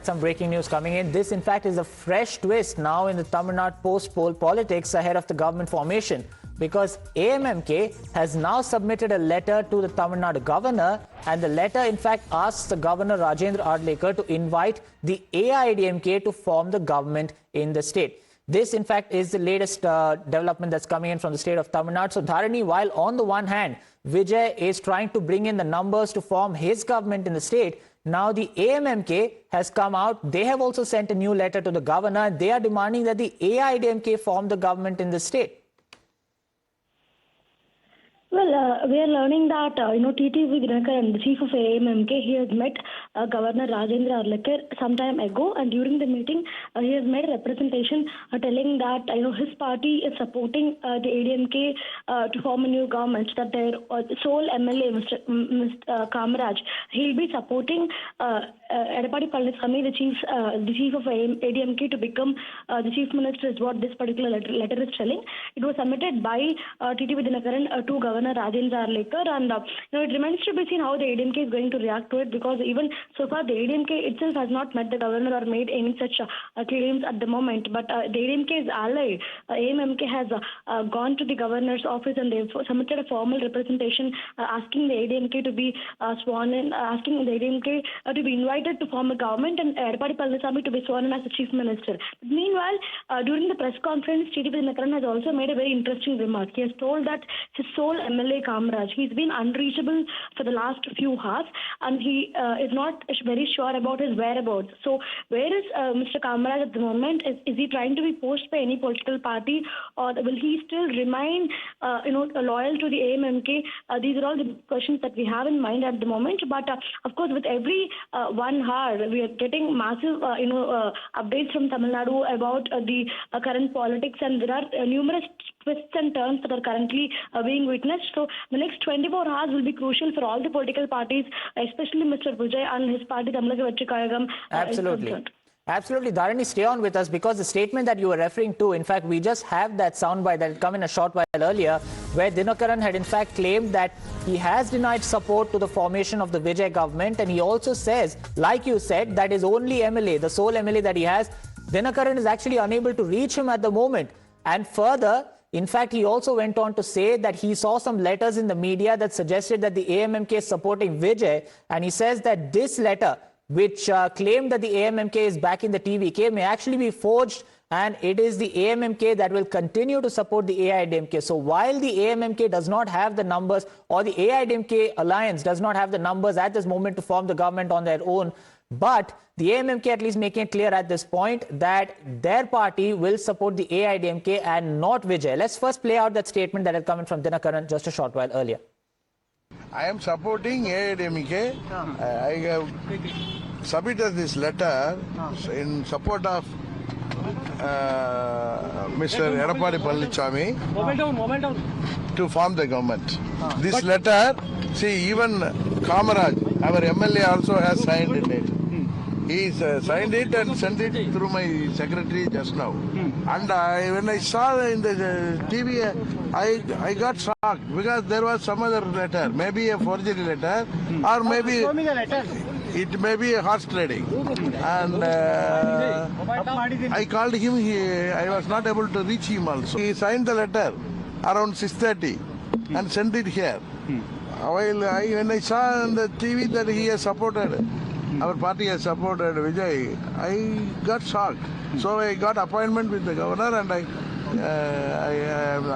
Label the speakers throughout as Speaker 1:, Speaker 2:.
Speaker 1: Some breaking news coming in. This, in fact, is a fresh twist now in the Tamil Nadu post-poll politics ahead of the government formation, because AMMK has now submitted a letter to the Tamil Nadu governor, and the letter, in fact, asks the governor Rajendra Adlekar to invite the AIADMK to form the government in the state. This, in fact, is the latest development that's coming in from the state of Tamil Nadu. So, Dharani, while on the one hand, Vijay is trying to bring in the numbers to form his government in the state, now the AMMK has come out. They have also sent a new letter to the governor. They are demanding that the AIADMK form the government in the state.
Speaker 2: Well, we are learning that, TTV Dinakaran, the chief of AMMK, he has met Governor Rajendra Adlekar some time ago, and during the meeting, he has made a representation telling that, his party is supporting the ADMK to form a new government, that their sole MLA, Mr. Kamaraj, he'll be supporting Edapadi Palaniswamy, the chief of ADMK, to become the chief minister, is what this particular letter is telling. It was submitted by TTV Dinakaran to Governor Rajendra Adlekar, and it remains to be seen how the ADMK is going to react to it, because even so far the ADMK itself has not met the governor or made any such claims at the moment. But the ADMK's ally, AMMK, has gone to the governor's office, and they've submitted a formal representation asking the ADMK to be sworn in, asking the ADMK to be invited to form a government, and Edapadi Palaniswamy to be sworn in as the chief minister. But meanwhile, during the press conference, TTV Dinakaran has also made a very interesting remark. He has told that his sole MLA Kamaraj, he's been unreachable for the last few hours, and he is not very sure about his whereabouts. So where is Mr. Kamaraj at the moment? Is he trying to be poached by any political party, or will he still remain loyal to the AMMK? These are all the questions that we have in mind at the moment. But of course, with every 1 hour, we are getting massive updates from Tamil Nadu about the current politics, and there are numerous twists and turns that are currently being witnessed. So the next 24 hours will be crucial for all the political parties, especially Mr. Vijay and his party, Tamil Nadu.
Speaker 1: Absolutely. Absolutely. Dharani, stay on with us, because the statement that you were referring to, in fact, we just have that soundbite that had come in a short while earlier, where Dinakaran had in fact claimed that he has denied support to the formation of the Vijay government. And he also says, like you said, that his only MLA, the sole MLA that he has, Dinakaran is actually unable to reach him at the moment. And further, in fact, he also went on to say that he saw some letters in the media that suggested that the AMMK is supporting Vijay. And he says that this letter, which claimed that the AMMK is backing the TVK, may actually be forged, and it is the AMMK that will continue to support the AIADMK. So while the AMMK does not have the numbers, or the AIADMK alliance does not have the numbers at this moment to form the government on their own, but the AMMK at least making it clear at this point that their party will support the AIADMK and not Vijay. Let's first play out that statement that had come in from Dinakaran just a short while earlier.
Speaker 3: I am supporting AIADMK. I have submitted this letter in support of Mr. Edapadi Palaniswamy to form the government. This letter, see, even Kamaraj, our MLA, also has signed it. He signed it and sent it through my secretary just now. And when I saw in the TV, I got shocked, because there was some other letter, maybe a forgery letter, or maybe it may be a horse trading. And I called him. I was not able to reach him also. He signed the letter around 6:30 and sent it here. While when I saw on the TV that he has supported, our party has supported Vijay, I got shocked. So I got appointment with the governor, and I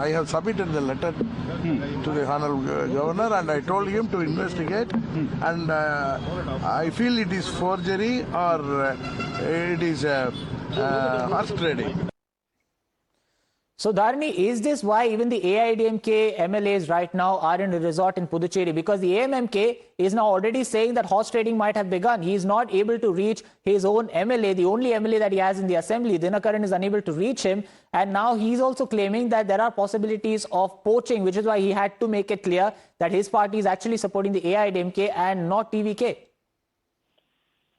Speaker 3: have submitted the letter to the honorable governor, and I told him to investigate. And I feel it is forgery, or it is horse trading.
Speaker 1: So, Dharani, is this why even the AIADMK MLAs right now are in a resort in Puducherry? Because the AMMK is now already saying that horse trading might have begun. He is not able to reach his own MLA, the only MLA that he has in the assembly. Dinakaran is unable to reach him. And now he's also claiming that there are possibilities of poaching, which is why he had to make it clear that his party is actually supporting the AIADMK and not TVK.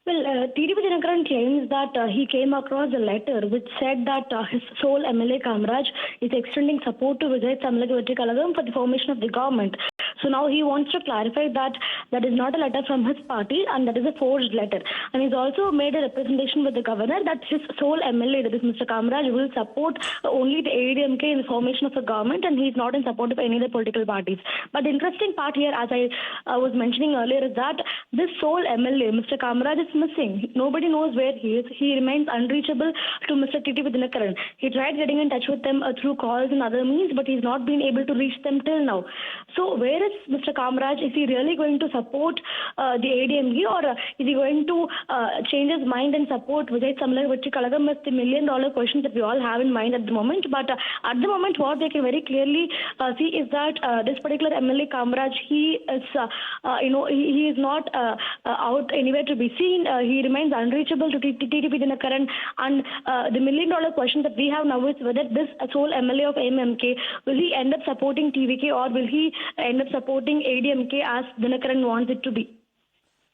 Speaker 2: Well, TTV Dinakaran claims that he came across a letter which said that his sole MLA Kamaraj is extending support to Vijay for the formation of the government. So now he wants to clarify that that is not a letter from his party and that is a forged letter. And he's also made a representation with the governor that his sole MLA, that is Mr. Kamaraj, will support only the AIADMK in the formation of a government, and he's not in support of any other political parties. But the interesting part here, as I was mentioning earlier, is that this sole MLA, Mr. Kamaraj, is missing. Nobody knows where he is. He remains unreachable to Mr. TTV Dinakaran. He tried getting in touch with them through calls and other means, but he's not been able to reach them till now. So where is Mr. Kamaraj? Is he really going to support the ADMK, or is he going to change his mind and support Vijay Samlar Vachi Kalagam? Is the $1 million question that we all have in mind at the moment. But at the moment, what they can very clearly see is that this particular MLA Kamaraj, he is, he is not out anywhere to be seen. He remains unreachable to TTP Dinakaran. And the $1 million question that we have now is whether this sole MLA of AMMK, will he end up supporting TVK, or will he end up supporting ADMK as Dinakaran wants it to be?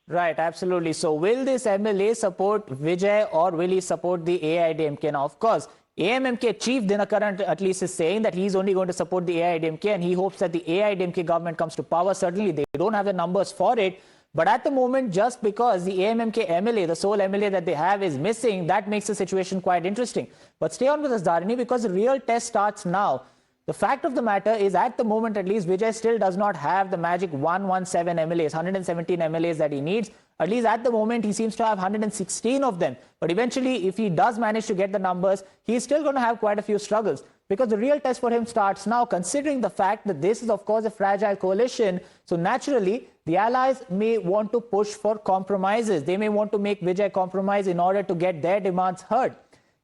Speaker 1: Right, absolutely. So will this MLA support Vijay, or will he support the AIADMK? Now, of course, AMMK chief Dinakaran at least is saying that he's only going to support the AIADMK, and he hopes that the AIADMK government comes to power. Certainly, they don't have the numbers for it. But at the moment, just because the AMMK MLA, the sole MLA that they have, is missing, that makes the situation quite interesting. But stay on with us, Dharini, because the real test starts now. The fact of the matter is, at the moment at least, Vijay still does not have the magic 117 MLAs, 117 MLAs that he needs. At least at the moment, he seems to have 116 of them. But eventually, if he does manage to get the numbers, he's still going to have quite a few struggles. Because the real test for him starts now, considering the fact that this is, of course, a fragile coalition. So naturally, the allies may want to push for compromises. They may want to make Vijay compromise in order to get their demands heard.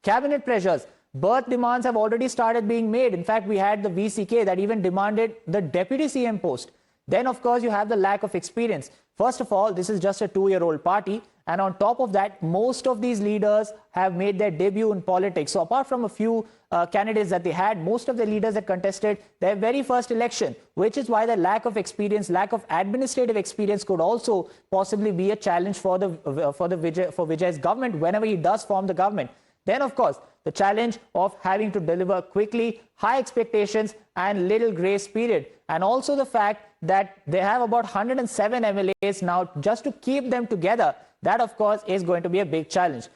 Speaker 1: Cabinet pressures. Birth demands have already started being made. In fact, we had the VCK that even demanded the deputy CM post. Then, of course, you have the lack of experience. First of all, this is just a 2-year-old party. And on top of that, most of these leaders have made their debut in politics. So apart from a few candidates that they had, most of the leaders that contested their very first election, which is why the lack of experience, lack of administrative experience could also possibly be a challenge for Vijay's government whenever he does form the government. Then, of course, the challenge of having to deliver quickly, high expectations and little grace period. And also the fact that they have about 107 MLAs now, just to keep them together. That, of course, is going to be a big challenge.